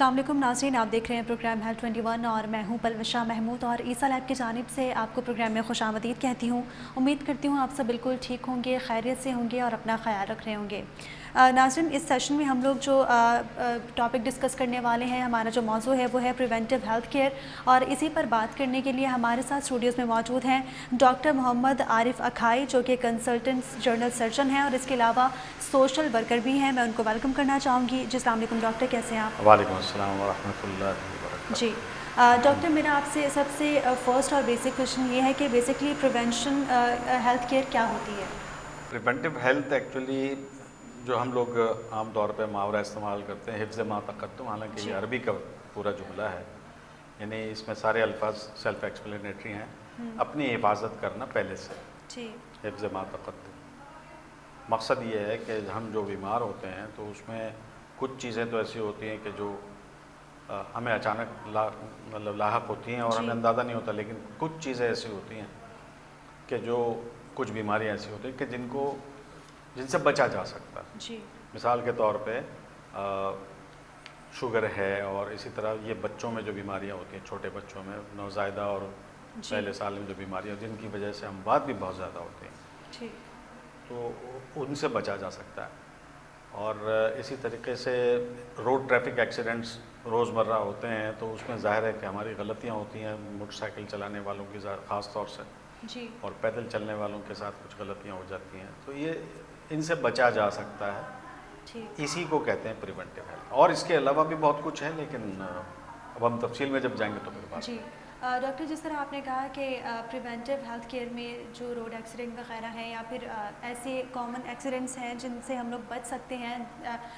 अस्सलाम वालेकुम नाज़रीन, आप देख रहे हैं प्रोग्राम हेल्थ 21 और मैं हूं पलवशा महमूद और ईसा लैब की जानिब से आपको प्रोग्राम में खुशामदीद कहती हूं। उम्मीद करती हूं आप सब बिल्कुल ठीक होंगे, खैरियत से होंगे और अपना ख्याल रख रहे होंगे। नाज़रीन, इस सेशन में हम लोग जो टॉपिक डिस्कस करने वाले हैं, हमारा जो मौजू है वो है प्रिवेंटिव हेल्थ केयर, और इसी पर बात करने के लिए हमारे साथ स्टूडियोज़ में मौजूद हैं डॉक्टर मोहम्मद आरिफ अखाई, जो कि कंसल्टेंट जनरल सर्जन हैं और इसके अलावा सोशल वर्कर भी हैं। मैं उनको वेलकम करना चाहूँगी। जी अस्सलाम वालेकुम डॉक्टर, कैसे हैं आप? वालेकुम अस्सलाम व रहमतुल्लाहि व बरकातहू। जी डॉक्टर, मेरा आपसे सबसे फर्स्ट और बेसिक क्वेश्चन ये है कि बेसिकली प्रिवेंशन हेल्थ केयर क्या होती है? प्रिवेंटिव हेल्थ एक्चुअली जो हम लोग आम तौर पे मुहावरा इस्तेमाल करते हैं, हिफ्ज़ मा तक़द्दुम, हालांकि ये अरबी का पूरा जुमला है, यानी इसमें सारे अल्फाज सेल्फ एक्सप्लेनेटरी हैं। अपनी हिफाजत करना पहले से, जी। हिफ्ज़ मा तक़द्दुम। मकसद ये है कि हम जो बीमार होते हैं तो उसमें कुछ चीज़ें तो ऐसी होती हैं कि जो हमें अचानक मतलब लाहक होती हैं और हमें अंदाज़ा नहीं होता, लेकिन कुछ चीज़ें ऐसी होती हैं कि जो कुछ बीमारियां ऐसी होती हैं कि जिनसे बचा जा सकता है। जी। मिसाल के तौर पे शुगर है, और इसी तरह ये बच्चों में जो बीमारियां होती हैं, छोटे बच्चों में, नौज़ायदा और पहले साल में जो बीमारियां, जिनकी वजह से हम बात भी बहुत ज़्यादा होती हैं, जी। तो उनसे बचा जा सकता है। और इसी तरीके से रोड ट्रैफिक एक्सीडेंट्स रोज़मर्रा होते हैं, तो उसमें ज़ाहिर है कि हमारी गलतियाँ होती हैं, मोटरसाइकिल चलाने वालों की ख़ास तौर से, जी। और पैदल चलने वालों के साथ कुछ गलतियाँ हो जाती हैं, तो ये इनसे बचा जा सकता है। ठीक। इसी को कहते हैं प्रिवेंटिव हेल्थ। और इसके अलावा भी बहुत कुछ है, लेकिन अब हम तफसील में जब जाएंगे तो फिर बात। जी डॉक्टर, जिस तरह आपने कहा कि प्रिवेंटिव हेल्थ केयर में जो रोड एक्सीडेंट वगैरह हैं या फिर ऐसे कॉमन एक्सीडेंट्स हैं जिनसे हम लोग बच सकते हैं,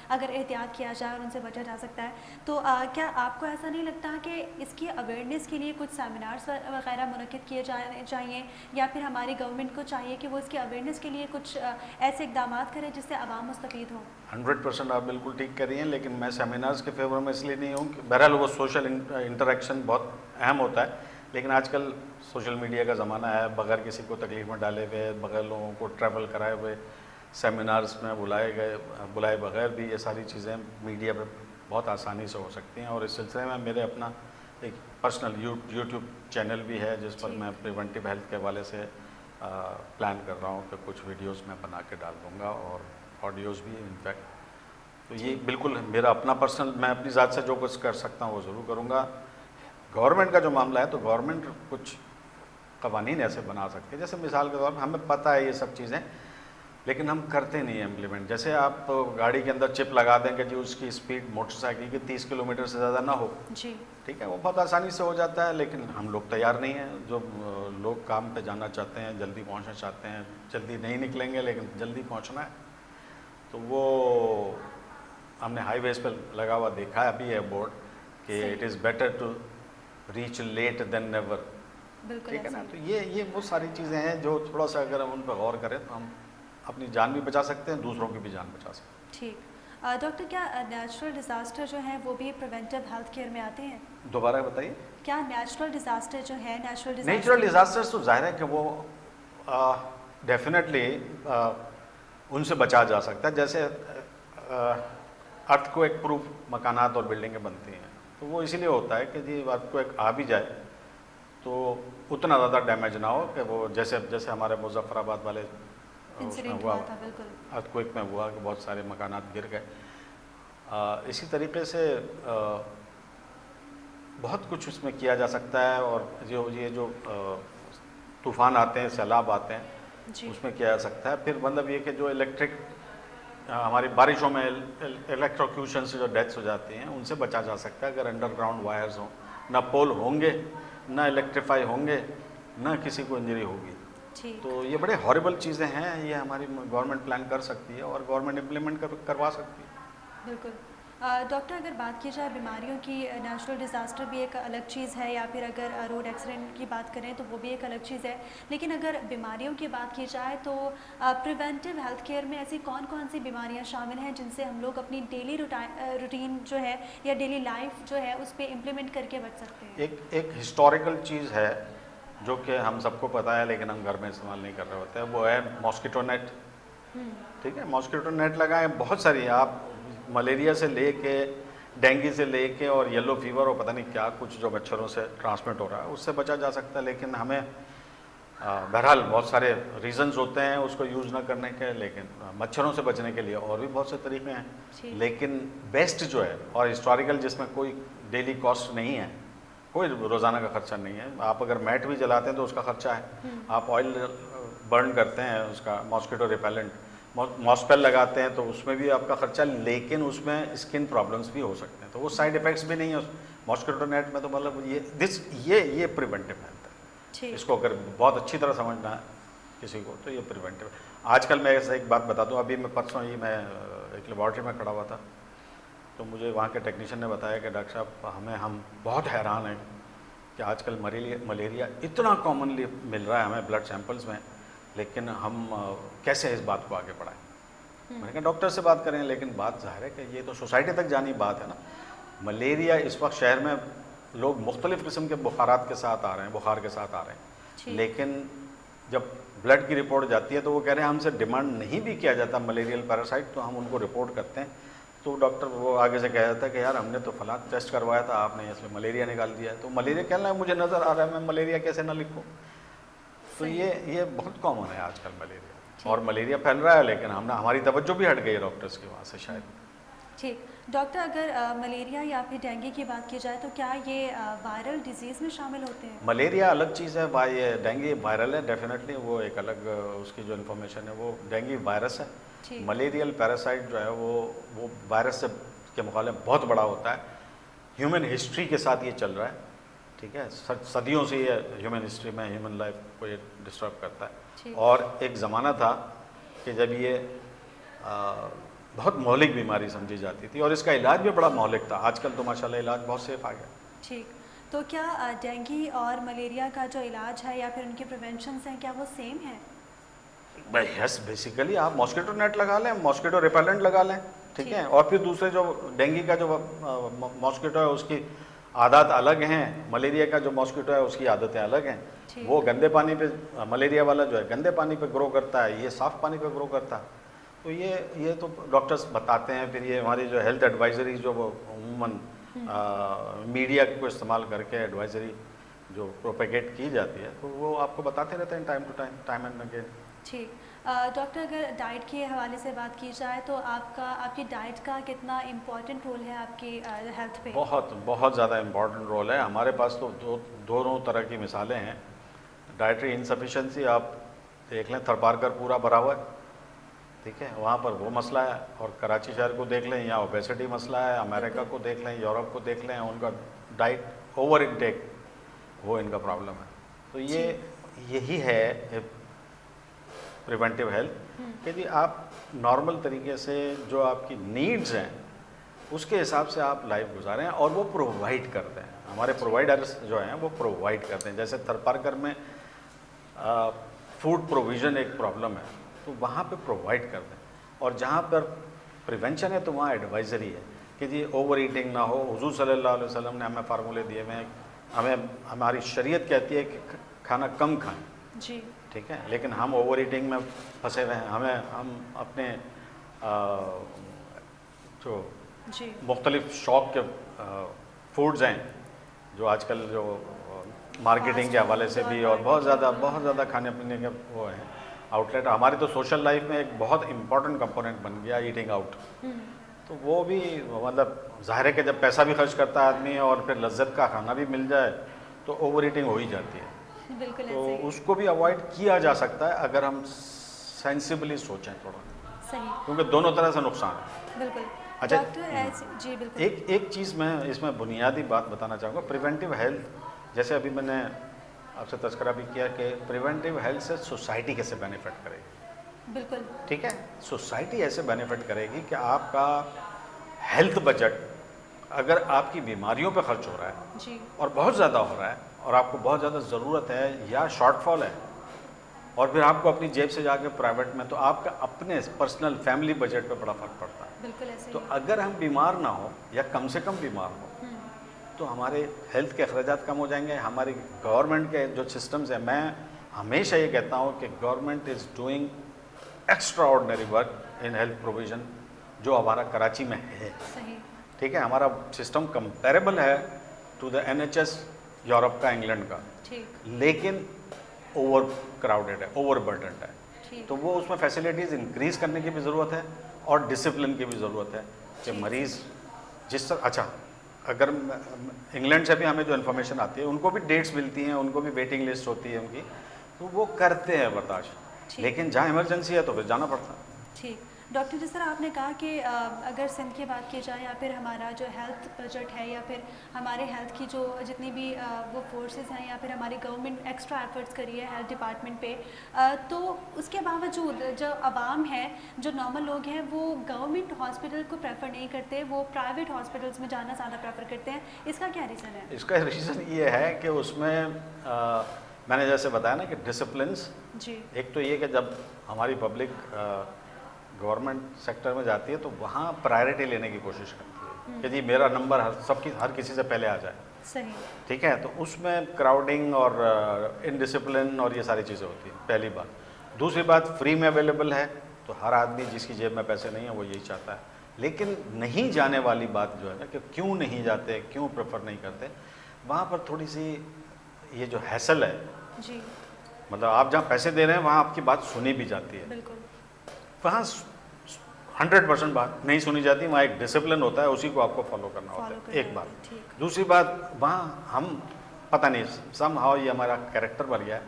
अगर एहतियात किया जाए और उनसे बचा जा सकता है, तो क्या आपको ऐसा नहीं लगता कि इसकी अवेयरनेस के लिए कुछ सेमिनार्स वगैरह मुनक्किद किए जाने चाहिए, या फिर हमारी गवर्नमेंट को चाहिए कि वो इसकी अवेयरनेस के लिए कुछ ऐसे इकदाम करें जिससे आवाम मुस्तफ़ीद हो? 100% आप बिल्कुल ठीक कर रही हैं, लेकिन मैं सेमिनार्स के फेवर में इसलिए नहीं हूँ कि बहरहाल वो सोशल इंटरेक्शन बहुत अहम होता है, लेकिन आजकल सोशल मीडिया का ज़माना है, बगैर किसी को तकलीफ में डाले हुए, बगैर लोगों को ट्रैवल कराए हुए, सेमिनार्स में बुलाए बगैर भी ये सारी चीज़ें मीडिया पर बहुत आसानी से हो सकती हैं। और इस सिलसिले में मेरे अपना एक पर्सनल यूट्यूब चैनल भी है, जिस पर मैं प्रिवेंटिव हेल्थ के हवाले से प्लान कर रहा हूँ कि कुछ वीडियोज़ मैं बना के डाल दूँगा, और ऑडियोज़ भी इनफैक्ट। तो ये बिल्कुल मेरा अपना पर्सनल, मैं अपनी ज़ात से जो कुछ कर सकता हूँ वो ज़रूर करूँगा। गवर्नमेंट का जो मामला है, तो गवर्नमेंट कुछ कवानीन ऐसे बना सकती है, जैसे मिसाल के तौर पर हमें पता है ये सब चीज़ें, लेकिन हम करते नहीं हैं इम्प्लीमेंट। जैसे आप तो गाड़ी के अंदर चिप लगा दें कि जी उसकी स्पीड मोटरसाइकिल की 30 किलोमीटर से ज़्यादा ना हो, जी। ठीक है, वो बहुत आसानी से हो जाता है, लेकिन हम लोग तैयार नहीं हैं। जो लोग काम पे जाना चाहते हैं, जल्दी पहुंचना चाहते हैं, जल्दी नहीं निकलेंगे लेकिन जल्दी पहुंचना है, तो वो हमने हाईवेज पर लगा हुआ देखा अभी है बोर्ड कि it is better to reach late than never, ठीक है ना। तो ये वो सारी चीज़ें हैं जो थोड़ा सा अगर हम उन पर गौर करें तो हम अपनी जान भी बचा सकते हैं, दूसरों की भी जान बचा सकते हैं। ठीक। डॉक्टर, क्या नेचुरल डिज़ास्टर जो हैं वो भी प्रिवेंटिव हेल्थ केयर में आते हैं? दोबारा बताइए। क्या नेचुरल डिज़ास्टर जो है, नेचुरल डिज़ास्टर्स तो जाहिर है कि वो डेफिनेटली उनसे बचा जा सकता है। जैसे अर्थक्वेक प्रूफ मकानात और बिल्डिंगें बनती हैं, तो वो इसीलिए होता है कि जी अर्थक्वेक आ भी जाए तो उतना ज़्यादा डैमेज ना हो कि वो जैसे जैसे हमारे मुजफ्फराबाद वाले उसमें हुआ था, बिल्कुल अर्थक्वेक में हुआ कि बहुत सारे मकानात गिर गए। इसी तरीके से बहुत कुछ उसमें किया जा सकता है। और ये जो तूफ़ान आते हैं, सैलाब आते हैं, उसमें किया जा सकता है। फिर मतलब ये कि जो इलेक्ट्रिक हमारी बारिशों में इलेक्ट्रोक्यूशन से जो डेथ्स हो जाती हैं, उनसे बचा जा सकता है अगर अंडरग्राउंड वायर्स हों। ना पोल होंगे, ना इलेक्ट्रीफाई होंगे, ना किसी को इंजरी होगी। तो ये बड़े हॉरिबल चीज़ें हैं, ये हमारी गवर्नमेंट प्लान कर सकती है और गवर्नमेंट इम्प्लीमेंट करवा सकती है। बिल्कुल। डॉक्टर, अगर बात की जाए बीमारियों की, नेचुरल डिज़ास्टर भी एक अलग चीज़ है, या फिर अगर रोड एक्सीडेंट की बात करें तो वो भी एक अलग चीज़ है, लेकिन अगर बीमारियों की बात की जाए तो प्रिवेंटिव हेल्थ केयर में ऐसी कौन कौन सी बीमारियां शामिल हैं जिनसे हम लोग अपनी डेली रूटीन जो है या डेली लाइफ जो है उस पर इम्प्लीमेंट करके बच सकते हैं? एक हिस्टोरिकल चीज़ है जो कि हम सबको पता है लेकिन हम घर में इस्तेमाल नहीं कर रहे होते हैं, वो है मॉस्किटो नेट। ठीक है, मॉस्किटो नेट लगाएं, बहुत सारी, आप मलेरिया से लेके डेंगू से लेके और येलो फीवर और पता नहीं क्या कुछ जो मच्छरों से ट्रांसमिट हो रहा है उससे बचा जा सकता है। लेकिन हमें बहरहाल बहुत सारे रीजंस होते हैं उसको यूज़ ना करने के, लेकिन मच्छरों से बचने के लिए और भी बहुत से तरीके हैं। लेकिन बेस्ट जो है और हिस्टोरिकल जिसमें कोई डेली कॉस्ट नहीं है, कोई रोज़ाना का खर्चा नहीं है। आप अगर मैट भी जलाते हैं तो उसका खर्चा है, आप ऑयल बर्न करते हैं उसका मॉस्किटो रिपेलेंट, मॉस्पेल लगाते हैं तो उसमें भी आपका खर्चा, लेकिन उसमें स्किन प्रॉब्लम्स भी हो सकते हैं, तो वो साइड इफ़ेक्ट्स भी नहीं है उस मॉस्किटो नेट में। तो मतलब ये प्रिवेंटिव हेल्थ है। इसको अगर बहुत अच्छी तरह समझना है किसी को तो ये प्रिवेंटिव। आजकल मैं ऐसा एक बात बता दूं, अभी मैं परसों ही मैं एक लेबॉर्ट्री में खड़ा हुआ था तो मुझे वहाँ के टेक्नीशियन ने बताया कि डॉक्टर साहब हम बहुत हैरान हैं कि आजकल मलेरिया इतना कॉमनली मिल रहा है हमें ब्लड सैंपल्स में, लेकिन हम कैसे इस बात को आगे बढ़ाएं। मैंने कहा डॉक्टर से बात करें, लेकिन बात ज़ाहिर है कि ये तो सोसाइटी तक जानी बात है ना। मलेरिया इस वक्त शहर में लोग मुख्तलिफ़ किस्म के बुखारात के साथ आ रहे हैं, बुखार के साथ आ रहे हैं, लेकिन जब ब्लड की रिपोर्ट जाती है तो वो कह रहे हैं हमसे डिमांड नहीं भी किया जाता मलेरियल पैरासाइट, तो हम उनको रिपोर्ट करते हैं। तो डॉक्टर वो आगे से कह जाता है कि यार हमने तो फलां टेस्ट करवाया था, आपने इसमें मलेरिया निकाल दिया है। तो मलेरिया कहना है मुझे नज़र आ रहा है, मैं मलेरिया कैसे ना लिखूँ। तो ये बहुत कॉमन है आजकल मलेरिया, और मलेरिया फैल रहा है, लेकिन हमारी तवज्जो भी हट गई है डॉक्टर्स की वहाँ से शायद। ठीक डॉक्टर, अगर मलेरिया या फिर डेंगू की बात की जाए तो क्या ये वायरल डिजीज़ में शामिल होते हैं? मलेरिया अलग चीज़ है, ये डेंगू वायरल है डेफिनेटली, वो एक अलग उसकी जो इन्फॉर्मेशन है। वो डेंगू वायरस है, मलेरियल पैरासाइट जो है वो वायरस से के मुकाबले बहुत बड़ा होता है। ह्यूमन हिस्ट्री के साथ ये चल रहा है, ठीक है, सदियों से ये ह्यूमन हिस्ट्री में ह्यूमन लाइफ को ये डिस्टर्ब करता है। और एक ज़माना था कि जब ये बहुत मौलिक बीमारी समझी जाती थी और इसका इलाज भी बड़ा मौलिक था। आजकल तो माशाल्लाह इलाज बहुत सेफ आ गया। ठीक, तो क्या डेंगू और मलेरिया का जो इलाज है या फिर उनके प्रिवेंशन हैं क्या वो सेम है? भाई यस, बेसिकली आप मॉस्किटो नेट लगा लें, मॉस्किटो रिपेलेंट लगा लें, ठीक है। और फिर दूसरे जो डेंगू का जो मॉस्किटो है उसकी आदत अलग हैं, मलेरिया का जो मॉस्किटो है उसकी आदतें अलग हैं। वो गंदे पानी पे, मलेरिया वाला जो है गंदे पानी पे ग्रो करता है, ये साफ़ पानी पे ग्रो करता है। तो ये तो डॉक्टर्स बताते हैं। फिर ये हमारी जो हेल्थ एडवाइजरी जो वो अमूमन मीडिया को इस्तेमाल करके एडवाइजरी जो प्रोपेगेट की जाती है तो वो आपको बताते रहते हैं time to time and again. ठीक डॉक्टर, अगर डाइट के हवाले से बात की जाए तो आपकी डाइट का कितना इम्पोर्टेंट रोल है आपकी हेल्थ पे? बहुत ज़्यादा इम्पोर्टेंट रोल है। हमारे पास तो दोनों तरह की मिसालें हैं। डाइटरी इनसफिशेंसी आप देख लें, थरपारकर पूरा भरा हुआ है, ठीक है, वहाँ पर वो मसला है। और कराची शहर को देख लें, यहाँ ओबेसिटी मसला है। अमेरिका को देख लें, यूरोप को देख लें, उनका डाइट ओवर इनटेक वो इनका प्रॉब्लम है। तो यही है प्रिवेंटिव हेल्थ कि जी आप नॉर्मल तरीके से जो आपकी नीड्स हैं उसके हिसाब से आप लाइफ गुजारें और वो प्रोवाइड करते हैं। हमारे प्रोवाइडर्स जो हैं वो प्रोवाइड करते हैं। जैसे थरपारकर में फूड प्रोविज़न एक प्रॉब्लम है तो वहाँ पे प्रोवाइड कर दें, और जहाँ पर प्रिवेंशन है तो वहाँ एडवाइजरी है कि जी ओवर ईटिंग ना हो। हुजूर सल्लल्लाहु अलैहि वसल्लम ने हमें फार्मूले दिए हुए हैं, हमें हमारी शरीयत कहती है कि खाना कम खाएं जी, ठीक है, लेकिन हम ओवर ईटिंग में फंसे हुए हैं। हम अपने जो मुख्तलिफ शौक के फूड्स हैं जो आजकल जो मार्केटिंग के हवाले से भी और बहुत ज़्यादा खाने पीने के वो हैं आउटलेट, हमारी तो सोशल लाइफ में एक बहुत इम्पॉर्टेंट कंपोनेंट बन गया ईटिंग आउट। तो वो भी मतलब ज़ाहिर है कि जब पैसा भी खर्च करता है आदमी और फिर लज्जत का खाना भी मिल जाए तो ओवर ईटिंग हो ही जाती है। बिल्कुल, तो उसको भी अवॉइड किया जा सकता है अगर हम सेंसिबली सोचें थोड़ा, सही, क्योंकि दोनों तरह से नुकसान है। बिल्कुल। अच्छा, जी बिल्कुल। एक चीज़ मैं इसमें बुनियादी बात बताना चाहूँगा। प्रिवेंटिव हेल्थ, जैसे अभी मैंने आपसे तस्करा भी किया कि प्रिवेंटिव हेल्थ से सोसाइटी कैसे बेनिफिट करेगी। बिल्कुल, ठीक है, सोसाइटी ऐसे बेनिफिट करेगी कि आपका हेल्थ बजट अगर आपकी बीमारियों पे खर्च हो रहा है जी, और बहुत ज़्यादा हो रहा है और आपको बहुत ज़्यादा ज़रूरत है या शॉर्टफॉल है और फिर आपको अपनी जेब से जाके प्राइवेट में, तो आपका अपने पर्सनल फैमिली बजट पे बड़ा फ़र्क पड़ता है। बिल्कुल ऐसे तो अगर हम बीमार ना हो या कम से कम बीमार हो तो हमारे हेल्थ के अखराजात कम हो जाएंगे। हमारी गवर्नमेंट के जो सिस्टम्स हैं, मैं हमेशा ये कहता हूँ कि government is doing extra ordinary work in health provision जो हमारा कराची में है। सही, ठीक है, हमारा सिस्टम कंपेरेबल है टू द NHS यूरोप का, इंग्लैंड का, ठीक लेकिन ओवर क्राउडेड है, ओवर बर्डनड है। ठीक तो वो उसमें फैसिलिटीज़ इंक्रीज़ करने की भी ज़रूरत है और डिसिप्लिन की भी ज़रूरत है कि मरीज़ जिस तरह, अच्छा अगर इंग्लैंड से भी हमें जो इन्फॉर्मेशन आती है, उनको भी डेट्स मिलती हैं, उनको भी वेटिंग लिस्ट होती है उनकी, तो वो करते हैं बर्दाश्त, लेकिन जहाँ इमरजेंसी है तो फिर जाना पड़ता है। ठीक। डॉक्टर जिस तरह आपने कहा कि अगर सिंध की बात की जाए या फिर हमारा जो हेल्थ बजट है या फिर हमारे हेल्थ की जो जितनी भी वो फोर्सेस हैं या फिर हमारी गवर्नमेंट एक्स्ट्रा एफर्ट्स करी है हेल्थ डिपार्टमेंट पे, तो उसके बावजूद जो आवाम है, जो नॉर्मल लोग हैं, वो गवर्नमेंट हॉस्पिटल को प्रेफर नहीं करते, वो प्राइवेट हॉस्पिटल्स में जाना ज़्यादा प्रेफर करते हैं। इसका क्या रीज़न है? इसका रीज़न ये है कि उसमें मैंने जैसे बताया ना कि डिसिप्लिन्स, जी एक तो ये कि जब हमारी पब्लिक गवर्नमेंट सेक्टर में जाती है तो वहाँ प्रायोरिटी लेने की कोशिश करती है कि जी मेरा नंबर हर किसी से पहले आ जाए। सही। ठीक है, तो उसमें क्राउडिंग और इनडिसिप्लिन और ये सारी चीज़ें होती हैं, पहली बात। दूसरी बात, फ्री में अवेलेबल है तो हर आदमी जिसकी जेब में पैसे नहीं है वो यही चाहता है, लेकिन नहीं जाने वाली बात जो है ना कि क्यों नहीं जाते, क्यों प्रेफर नहीं करते, वहाँ पर थोड़ी सी ये जो हैसल है जी मतलब आप जहाँ पैसे दे रहे हैं वहाँ आपकी बात सुनी भी जाती है, बिल्कुल। वहाँ 100% बात नहीं सुनी जाती, वहाँ एक डिसिप्लिन होता है, उसी को आपको फॉलो करना होता है, एक बात। ठीक। दूसरी बात, वहाँ हम पता नहीं समहाउ ये हमारा कैरेक्टर बन गया है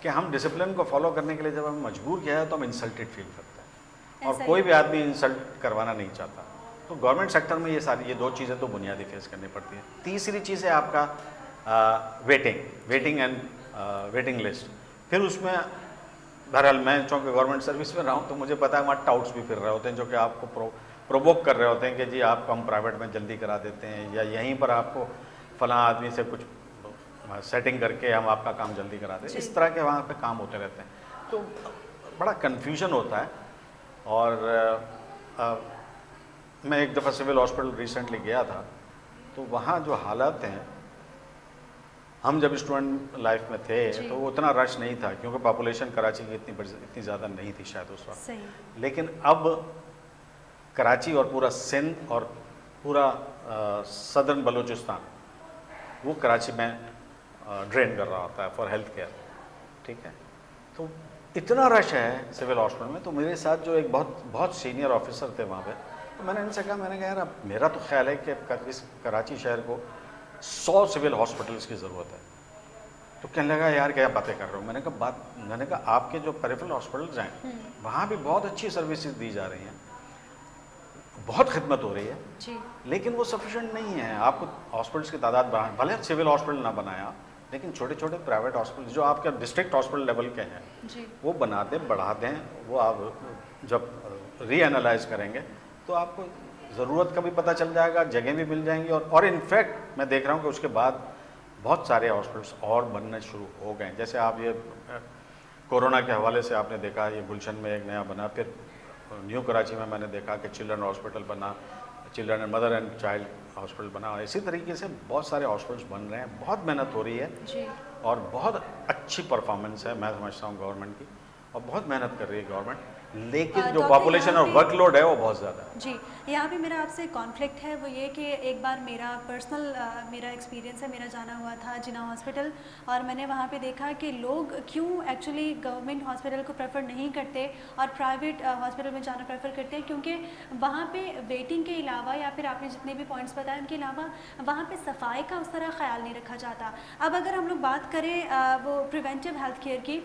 कि हम डिसिप्लिन को फॉलो करने के लिए जब हमें मजबूर किया है तो हम इंसल्टेड फील करते हैं और कोई भी आदमी इंसल्ट करवाना नहीं चाहता। तो गवर्नमेंट सेक्टर में ये दो चीज़ें तो बुनियादी फेस करनी पड़ती हैं। तीसरी चीज़ है आपका वेटिंग एंड वेटिंग लिस्ट। फिर उसमें बहरहाल मैं चूँकि गवर्नमेंट सर्विस में रहा हूँ तो मुझे पता है वहाँ टाउट्स भी फिर रहे होते हैं जो कि आपको प्रोवोक कर रहे होते हैं कि जी आपको हम प्राइवेट में जल्दी करा देते हैं या यहीं पर आपको फलां आदमी से कुछ सेटिंग करके हम आपका काम जल्दी करा दें। इस तरह के वहाँ पे काम होते रहते हैं, तो बड़ा कन्फ्यूजन होता है। और मैं एक दफ़ा सिविल हॉस्पिटल रिसेंटली गया था तो वहाँ जो हालात हैं, हम जब स्टूडेंट लाइफ में थे तो उतना रश नहीं था क्योंकि पॉपुलेशन कराची की इतनी ज़्यादा नहीं थी शायद उस वक्त। लेकिन अब कराची और पूरा सिंध और पूरा सदर्न बलूचिस्तान वो कराची में ड्रेन कर रहा होता है फॉर हेल्थ केयर। ठीक है, तो इतना रश है सिविल हॉस्पिटल में। तो मेरे साथ जो एक बहुत सीनियर ऑफिसर थे वहाँ पे, तो मैंने इनसे कहा, मैंने कहा यार मेरा तो ख्याल है कि इस कराची शहर को 100 सिविल हॉस्पिटल्स की ज़रूरत है। तो कहने लगा यार क्या बातें कर रहे हो। मैंने कहा आपके जो पेरिफेरल हॉस्पिटल्स हैं वहाँ भी बहुत अच्छी सर्विसेज दी जा रही हैं, बहुत खिदमत हो रही है जी, लेकिन वो सफिशेंट नहीं है। आपको हॉस्पिटल्स की तादाद बढ़ाएं, भले सिविल हॉस्पिटल ना बनाया लेकिन छोटे छोटे प्राइवेट हॉस्पिटल जो आपके डिस्ट्रिक्ट हॉस्पिटल लेवल के हैं जी, वो बना दें, बढ़ा दें। वो आप जब रीएनालाइज करेंगे तो आपको ज़रूरत का भी पता चल जाएगा, जगह भी मिल जाएंगी। और इनफैक्ट मैं देख रहा हूँ कि उसके बाद बहुत सारे हॉस्पिटल्स और बनने शुरू हो गए। जैसे आप ये कोरोना के हवाले से आपने देखा, ये गुलशन में एक नया बना, फिर न्यू कराची में मैंने देखा कि चिल्ड्रन हॉस्पिटल बना, children and mother and child hospital बना। इसी तरीके से बहुत सारे हॉस्पिटल्स बन रहे हैं, बहुत मेहनत हो रही है जी। और बहुत अच्छी परफॉर्मेंस है मैं समझता हूँ गवर्नमेंट की, और बहुत मेहनत कर रही है गवर्नमेंट, लेकिन जो पॉपुलेशन और वर्कलोड है वो बहुत ज़्यादा है। जी, यहाँ पे मेरा आपसे कॉन्फ्लिक्ट है, वो ये कि एक बार मेरा पर्सनल मेरा एक्सपीरियंस है, मेरा जाना हुआ था जिना हॉस्पिटल, और मैंने वहाँ पे देखा कि लोग क्यों एक्चुअली गवर्नमेंट हॉस्पिटल को प्रेफर नहीं करते और प्राइवेट हॉस्पिटल में जाना प्रेफर करते हैं, क्योंकि वहाँ पे वेटिंग के अलावा या फिर आपने जितने भी पॉइंट्स बताए उनके अलावा वहाँ पे सफाई का उस तरह ख्याल नहीं रखा जाता। अब अगर हम लोग बात करें वो प्रिवेंटिव हेल्थ केयर की,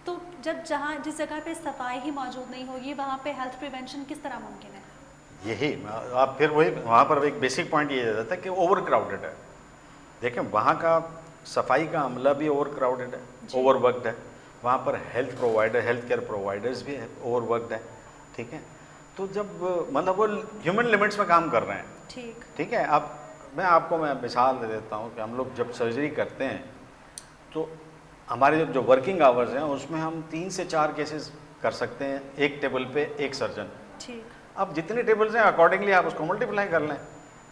तो जब जिस जगह पे सफाई ही मौजूद नहीं होगी वहाँ पे हेल्थ प्रिवेंशन किस तरह मुमकिन है? यही आप फिर वही वहाँ पर एक बेसिक पॉइंट ये जाता है कि ओवर क्राउडेड है। देखें वहाँ का सफाई का अमला भी ओवर क्राउडेड है, ओवर वर्कड है। वहाँ पर हेल्थ केयर प्रोवाइडर्स भी ओवर वर्कड है। ठीक है, तो जब मतलब वो ह्यूमन लिमिट्स में काम कर रहे हैं। ठीक है, अब मैं मिसाल दे देता हूँ कि हम लोग जब सर्जरी करते हैं तो हमारे जो वर्किंग आवर्स हैं उसमें हम 3 से 4 केसेस कर सकते हैं एक टेबल पे एक सर्जन। ठीक, अब जितने टेबल्स हैं अकॉर्डिंगली आप उसको मल्टीप्लाई कर लें।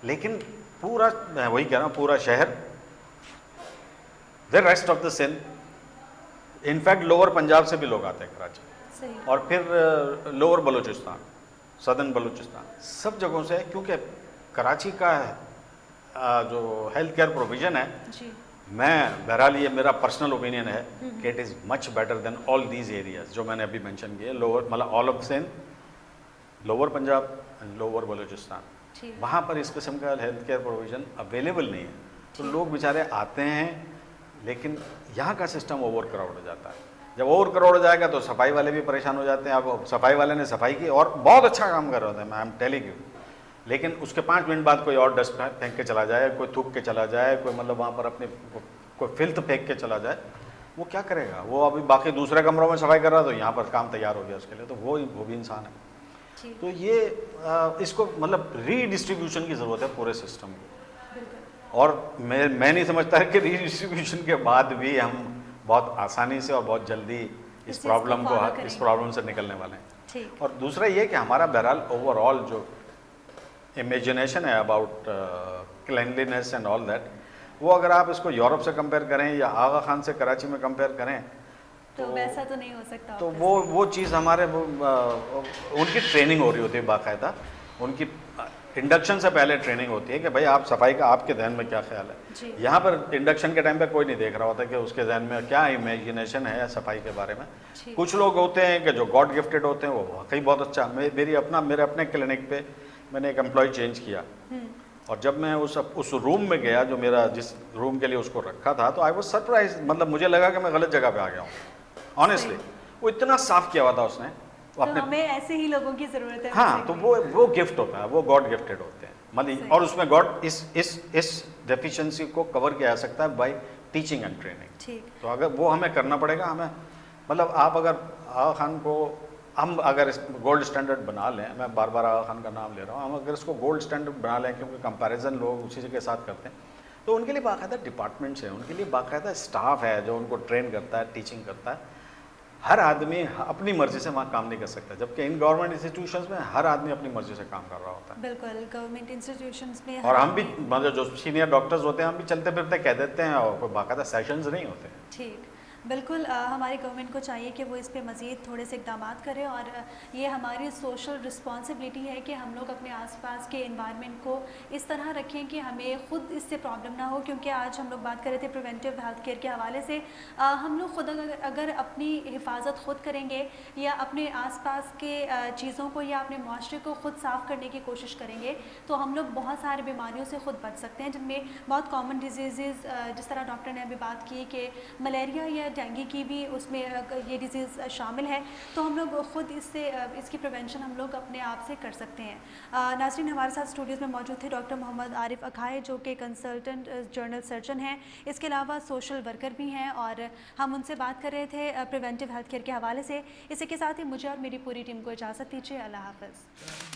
लेकिन पूरा, मैं वही कह रहा हूँ, पूरा शहर, the rest of the Sindh, in fact lower Punjab से भी लोग आते हैं कराची, सही, और फिर लोअर बलूचिस्तान, सदर्न बलूचिस्तान, सब जगहों से, क्योंकि कराची का जो हेल्थ केयर प्रोविज़न है, जी। मैं बहरहाल ये मेरा पर्सनल ओपिनियन है कि it is much better than all these areas जो मैंने अभी मेंशन किए, लोअर मतलब all of Sindh, lower Punjab and lower Balochistan. वहाँ पर इस किस्म का हेल्थ केयर प्रोविज़न अवेलेबल नहीं है, तो लोग बेचारे आते हैं, लेकिन यहाँ का सिस्टम ओवर क्राउड हो जाता है। जब ओवर क्राउड हो जाएगा तो सफाई वाले भी परेशान हो जाते हैं। अब सफाई वाले ने सफाई की और बहुत अच्छा काम कर रहे होते हैं, आई एम टेलिंग यू, लेकिन उसके 5 मिनट बाद कोई और डस्ट फेंक के चला जाए, कोई थूक के चला जाए, कोई मतलब वहाँ पर अपने कोई फिल्थ फेंक के चला जाए, वो क्या करेगा? वो अभी बाकी दूसरे कमरों में सफाई कर रहा तो यहाँ पर काम तैयार हो गया उसके लिए, तो वो भी इंसान है। तो ये इसको मतलब रीडिस्ट्रीब्यूशन की ज़रूरत है पूरे सिस्टम को, और मैं नहीं समझता कि रीडिस्ट्रीब्यूशन के बाद भी हम बहुत आसानी से और बहुत जल्दी इस प्रॉब्लम से निकलने वाले हैं। और दूसरा ये कि हमारा बहरहाल ओवरऑल जो इमेजिनेशन है about cleanliness and all that, वो अगर आप इसको यूरोप से कंपेयर करें या आगा खान से कराची में कंपेयर करें तो वैसा तो नहीं हो सकता। तो वो चीज़ हमारे उनकी ट्रेनिंग हो रही होती है बाकायदा, उनकी इंडक्शन से पहले ट्रेनिंग होती है कि भाई आप सफाई का आपके जहन में क्या ख्याल है। यहाँ पर इंडक्शन के टाइम पे कोई नहीं देख रहा होता कि उसके जहन में क्या इमेजिनेशन है सफाई के बारे में। कुछ लोग होते हैं कि जो गॉड गिफ्टेड होते हैं, वो वाकई बहुत अच्छा। मेरे अपने क्लिनिक पे मैंने एक एम्प्लॉय चेंज किया, और जब मैं उस रूम में गया जो मेरा जिस रूम के लिए उसको रखा था, तो आई वाज सरप्राइज, मतलब मुझे लगा कि मैं गलत जगह पे आ गया हूँ ऑनेस्टली। वो इतना साफ किया हुआ था उसने। तो हमें ऐसे ही लोगों की ज़रूरत है। हाँ, तो वो गिफ्ट होता है, वो गॉड गिफ्टेड होते हैं मतलब, और उसमें गॉड इस डेफिशिएंसी को कवर किया जा सकता है बाय टीचिंग एंड ट्रेनिंग। तो अगर वो हमें करना पड़ेगा, हमें मतलब आप अगर आगा खान को हम अगर इस गोल्ड स्टैंडर्ड बना लें, मैं बार बार आगा खान का नाम ले रहा हूँ, हम अगर इसको गोल्ड स्टैंडर्ड बना लें, क्योंकि कंपैरिजन लोग उसी के साथ करते हैं, तो उनके लिए बाकायदा डिपार्टमेंट्स हैं, उनके लिए बाकायदा स्टाफ है जो उनको ट्रेन करता है, टीचिंग करता है। हर आदमी अपनी मर्जी से वहाँ काम नहीं कर सकता, जबकि इन गवर्नमेंट इंस्टीट्यूशंस में हर आदमी अपनी मर्जी से काम कर रहा होता है। बिल्कुल, गवर्नमेंट इंस्टीट्यूशंस में। और हम भी मतलब जो सीनियर डॉक्टर्स होते हैं, हम भी चलते फिरते कह देते हैं, और कोई बाकायदा सेशंस नहीं होते। ठीक, बिल्कुल हमारी गवर्नमेंट को चाहिए कि वो इस पे मज़ीद थोड़े से इक़दाम करें, और ये हमारी सोशल रिस्पॉन्सिबिलिटी है कि हम लोग अपने आसपास के एनवायरनमेंट को इस तरह रखें कि हमें ख़ुद इससे प्रॉब्लम ना हो। क्योंकि आज हम लोग बात कर रहे थे प्रिवेंटिव हेल्थ केयर के हवाले से, हम लोग ख़ुद अगर अपनी हिफाजत ख़ुद करेंगे या अपने आसपास के चीज़ों को या अपने माशरे को ख़ुद साफ़ करने की कोशिश करेंगे, तो हम लोग बहुत सारी बीमारियों से ख़ुद बच सकते हैं, जिनमें बहुत कॉमन डिजीज़ जिस तरह डॉक्टर ने अभी बात की कि मलेरिया या डेंगू की भी उसमें ये डिजीज़ शामिल है। तो हम लोग ख़ुद इसकी प्रिवेंशन हम लोग अपने आप से कर सकते हैं। नाज़रीन, हमारे साथ स्टूडियोज़ में मौजूद थे डॉक्टर मोहम्मद आरिफ अखाए, जो कि कंसल्टेंट जनरल सर्जन हैं, इसके अलावा सोशल वर्कर भी हैं, और हम उनसे बात कर रहे थे प्रिवेंटिव हेल्थ केयर के हवाले से। इसी के साथ ही मुझे और मेरी पूरी टीम को इजाज़त दीजिए। अल्लाह हाफ़िज़।